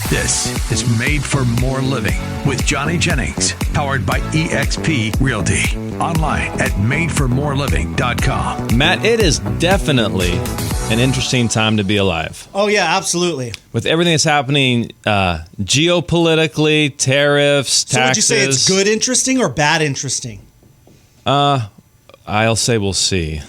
This is Made for More Living with Johnny Jennings, powered by eXp Realty. Online at madeformoreliving.com. Matt, it is definitely an interesting time to be alive. Oh, yeah, absolutely. With everything that's happening geopolitically, tariffs, taxes. So would you say it's good interesting or bad interesting? I'll say we'll see.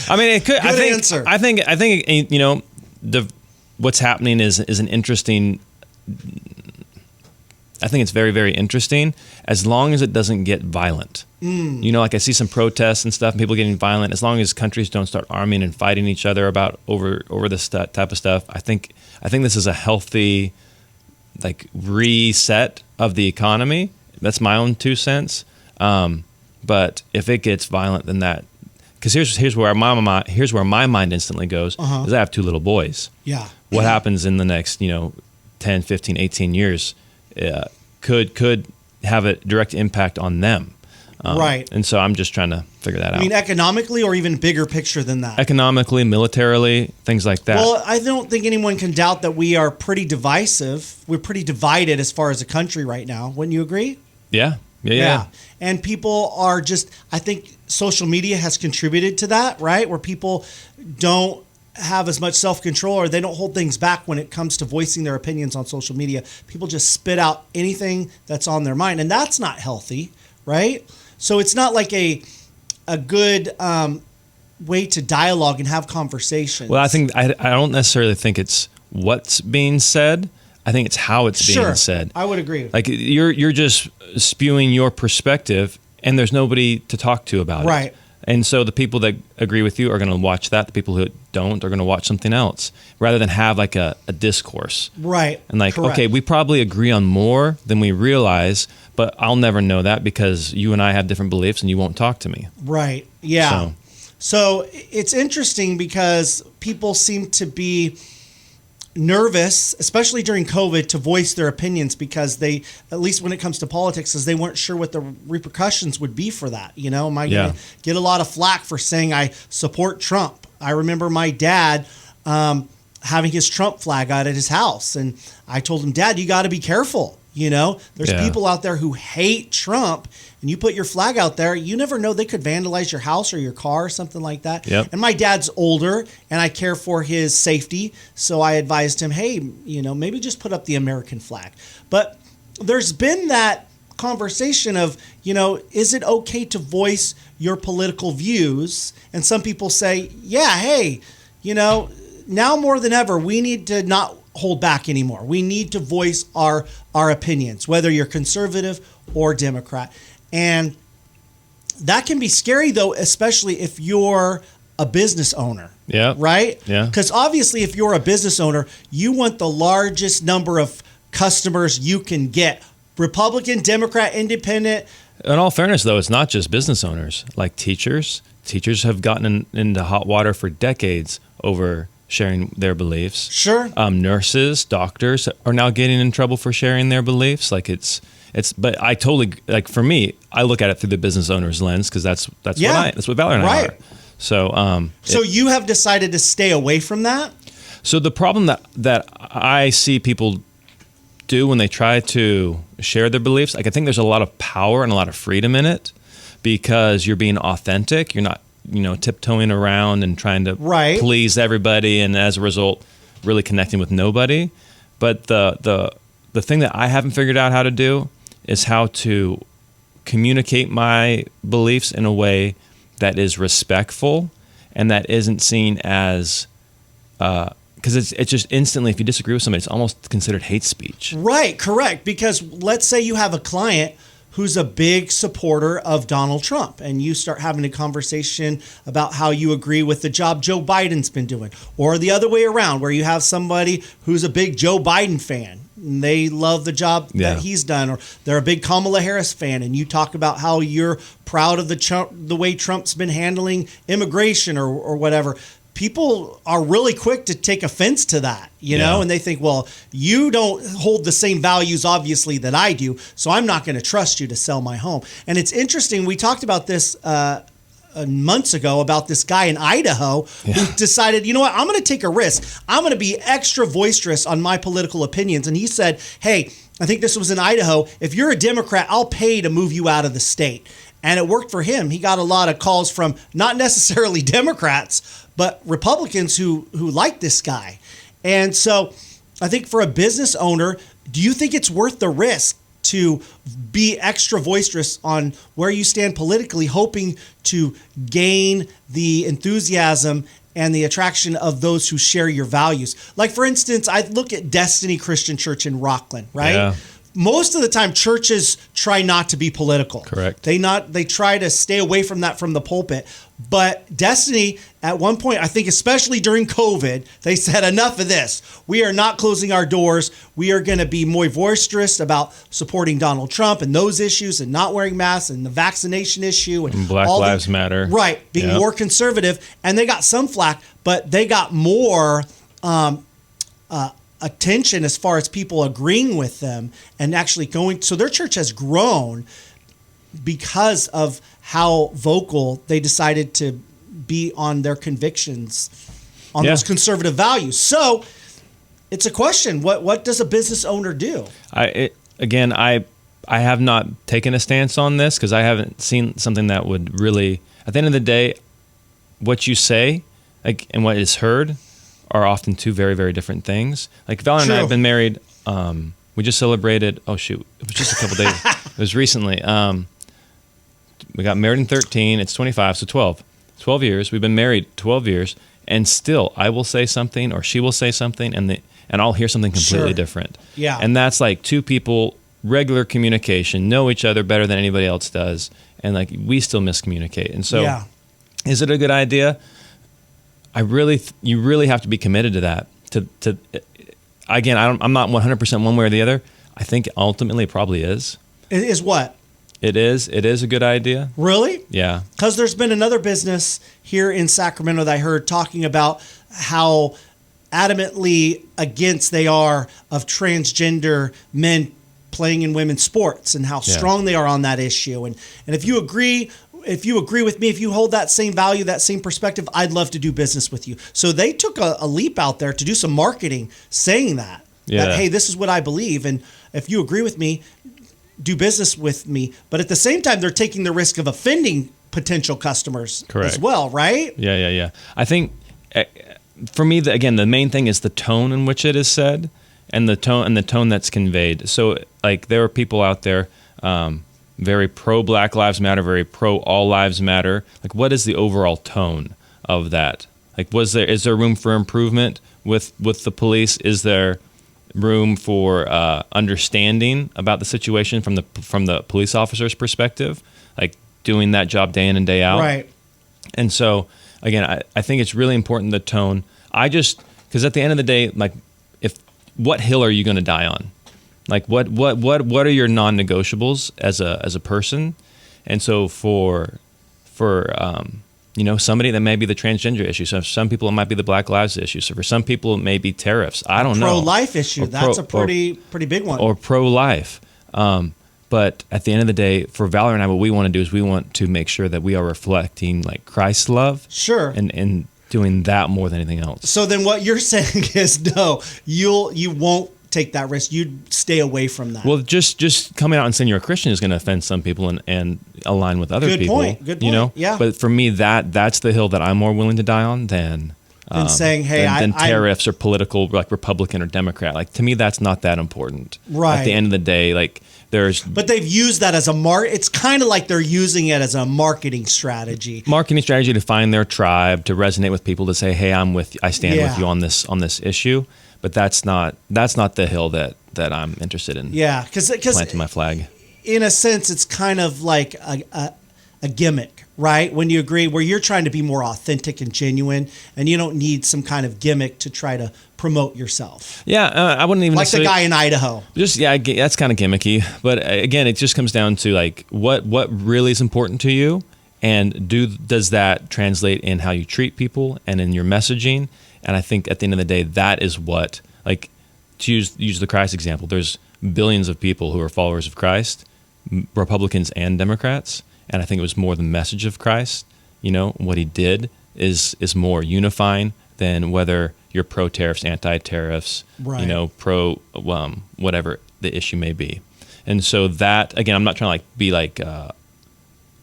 I mean, it could. Good answer. I think you know, what's happening is an interesting. I think it's very, very interesting as long as it doesn't get violent. You know, like I see some protests and stuff, and people getting violent. As long as countries don't start arming and fighting each other about over this type of stuff, I think this is a healthy, like, reset of the economy. That's my own 2 cents. But if it gets violent, then that, because here's where my mind instantly goes, is I have 2 little boys. Yeah. What happens in the next, 10, 15, 18 years could have a direct impact on them. Right. And so I'm just trying to figure that out. I mean, economically or even bigger picture than that? Economically, militarily, things like that. Well, I don't think anyone can doubt that we are pretty divisive. We're pretty divided as far as a country right now. Wouldn't you agree? Yeah. And people are just, I think social media has contributed to that, right? Where people don't have as much self-control or they don't hold things back when it comes to voicing their opinions on social media. People just spit out anything that's on their mind. And that's not healthy, right? So it's not like a good way to dialogue and have conversations. Well, I don't necessarily think it's what's being said. I think it's how it's being said. I would agree. Like you're just spewing your perspective, and there's nobody to talk to about it. Right. And so the people that agree with you are going to watch that. The people who don't are going to watch something else, rather than have like a discourse. Right. And like, correct. Okay, we probably agree on more than we realize, but I'll never know that because you and I have different beliefs, and you won't talk to me. Right. Yeah. So it's interesting because people seem to be nervous, especially during COVID, to voice their opinions because they, at least when it comes to politics, is they weren't sure what the repercussions would be for that. You know, am I going to get a lot of flack for saying I support Trump? I remember my dad having his Trump flag out at his house, and I told him, Dad, you got to be careful. You know, there's people out there who hate Trump, and you put your flag out there, you never know, they could vandalize your house or your car or something like that. Yep. And my dad's older, and I care for his safety, so I advised him, hey, maybe just put up the American flag. But there's been that conversation of, is it okay to voice your political views? And some people say, yeah, hey, now more than ever, we need to not hold back anymore. We need to voice our opinions, whether you're conservative or Democrat. And that can be scary, though, especially if you're a business owner. Yeah. Right? Yeah. Because obviously, if you're a business owner, you want the largest number of customers you can get. Republican, Democrat, Independent. In all fairness, though, it's not just business owners. Like teachers have gotten into hot water for decades over sharing their beliefs. Sure. Nurses, doctors are now getting in trouble for sharing their beliefs. Like but I totally, like, for me, I look at it through the business owner's lens because that's what Valor and I are. So, so you have decided to stay away from that? So the problem that I see people do when they try to share their beliefs, like, I think there's a lot of power and a lot of freedom in it because you're being authentic. You're not, tiptoeing around and trying to please everybody, and as a result, really connecting with nobody. But the thing that I haven't figured out how to do is how to communicate my beliefs in a way that is respectful and that isn't seen as because it's just instantly, if you disagree with somebody, it's almost considered hate speech. Right, correct. Because let's say you have a client who's a big supporter of Donald Trump, and you start having a conversation about how you agree with the job Joe Biden's been doing, or the other way around, where you have somebody who's a big Joe Biden fan, and they love the job that he's done, or they're a big Kamala Harris fan, and you talk about how you're proud of the way Trump's been handling immigration or whatever. People are really quick to take offense to that, and they think, well, you don't hold the same values, obviously, that I do, so I'm not going to trust you to sell my home. And it's interesting. We talked about this a months ago about this guy in Idaho who decided, you know what, I'm going to take a risk. I'm going to be extra boisterous on my political opinions. And he said, hey, I think this was in Idaho. If you're a Democrat, I'll pay to move you out of the state. And it worked for him. He got a lot of calls from not necessarily Democrats, but Republicans who like this guy. And so I think for a business owner, do you think it's worth the risk to be extra boisterous on where you stand politically, hoping to gain the enthusiasm and the attraction of those who share your values? Like, for instance, I look at Destiny Christian Church in Rockland, right? Yeah. Most of the time, churches try not to be political. Correct. They try to stay away from that from the pulpit. But Destiny, at one point, I think especially during COVID, they said, enough of this. We are not closing our doors. We are going to be more boisterous about supporting Donald Trump and those issues and not wearing masks and the vaccination issue. And Black Lives Matter. Right. Being more conservative. And they got some flack, but they got more attention as far as people agreeing with them and actually going. So their church has grown because of how vocal they decided to be on their convictions on those conservative values. So it's a question. What does a business owner do? I have not taken a stance on this because I haven't seen something that would really, at the end of the day, what you say and what is heard are often two very, very different things. Like Val and I have been married. We just celebrated. Oh shoot! It was just a couple days. It was recently. We got married in 13. It's 25, so 12. 12 years. We've been married 12 years, and still, I will say something, or she will say something, and I'll hear something completely different. Yeah. And that's like two people, regular communication, know each other better than anybody else does, and like we still miscommunicate. And so, is it a good idea? You really have to be committed to that. Again, I'm not 100% one way or the other. I think ultimately it probably is. It is what? It is a good idea. Really? Yeah. Because there's been another business here in Sacramento that I heard talking about how adamantly against they are of transgender men playing in women's sports and how strong they are on that issue. And if you agree with me, if you hold that same value, that same perspective, I'd love to do business with you. So they took a leap out there to do some marketing saying that, hey, this is what I believe. And if you agree with me, do business with me. But at the same time, they're taking the risk of offending potential customers as well, right? Yeah. I think for me, again, the main thing is the tone in which it is said and the tone that's conveyed. So like there are people out there very pro Black Lives Matter, very pro all lives matter. Like what is the overall tone of that? Like is there room for improvement with the police? Is there room for understanding about the situation from the police officer's perspective, like doing that job day in and day out? Right. And so again, I think it's really important, the tone. Because at the end of the day, like what hill are you going to die on? Like what are your non-negotiables as a person? And so for somebody that may be the transgender issue. So for some people it might be the Black Lives issue. So for some people it may be tariffs. I don't know. Pro-life issue. That's a pretty big one. Or pro-life. But at the end of the day, for Valerie and I, what we want to do is we want to make sure that we are reflecting like Christ's love. Sure. And doing that more than anything else. So then what you're saying is no, you won't take that risk. You'd stay away from that. Well, just coming out and saying you're a Christian is going to offend some people and align with other people. Good point. Yeah. But for me, that's the hill that I'm more willing to die on than saying, hey, than tariffs or political, like Republican or Democrat. Like to me, that's not that important. Right. At the end of the day, like But they've used that as it's kind of like they're using it as a marketing strategy. Marketing strategy to find their tribe, to resonate with people, to say, hey, I stand with you on this issue. But that's not the hill that I'm interested in. Yeah, because planting my flag. In a sense, it's kind of like a gimmick, right? When you agree, where you're trying to be more authentic and genuine, and you don't need some kind of gimmick to try to promote yourself. Yeah, I wouldn't even like the guy in Idaho. That's kind of gimmicky. But again, it just comes down to like what really is important to you, and does that translate in how you treat people and in your messaging? And I think at the end of the day, that is what, like, to use the Christ example, there's billions of people who are followers of Christ, Republicans and Democrats, and I think it was more the message of Christ, what he did is more unifying than whether you're pro tariffs, anti tariffs, Right. pro whatever the issue may be. And so that, again, I'm not trying to be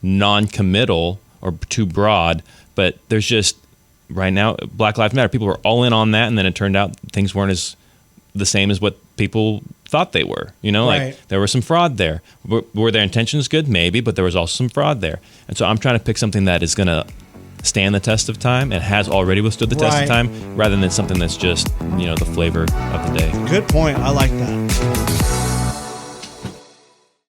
non-committal or too broad, but there's just right now Black Lives Matter. People were all in on that, and then it turned out things weren't the same as what people thought they were. Right. Like there was some fraud there. Were their intentions good? Maybe, but there was also some fraud there. And so I'm trying to pick something that is going to stand the test of time and has already withstood the test of Right. time, rather than something that's just the flavor of the day. Good point. I like that.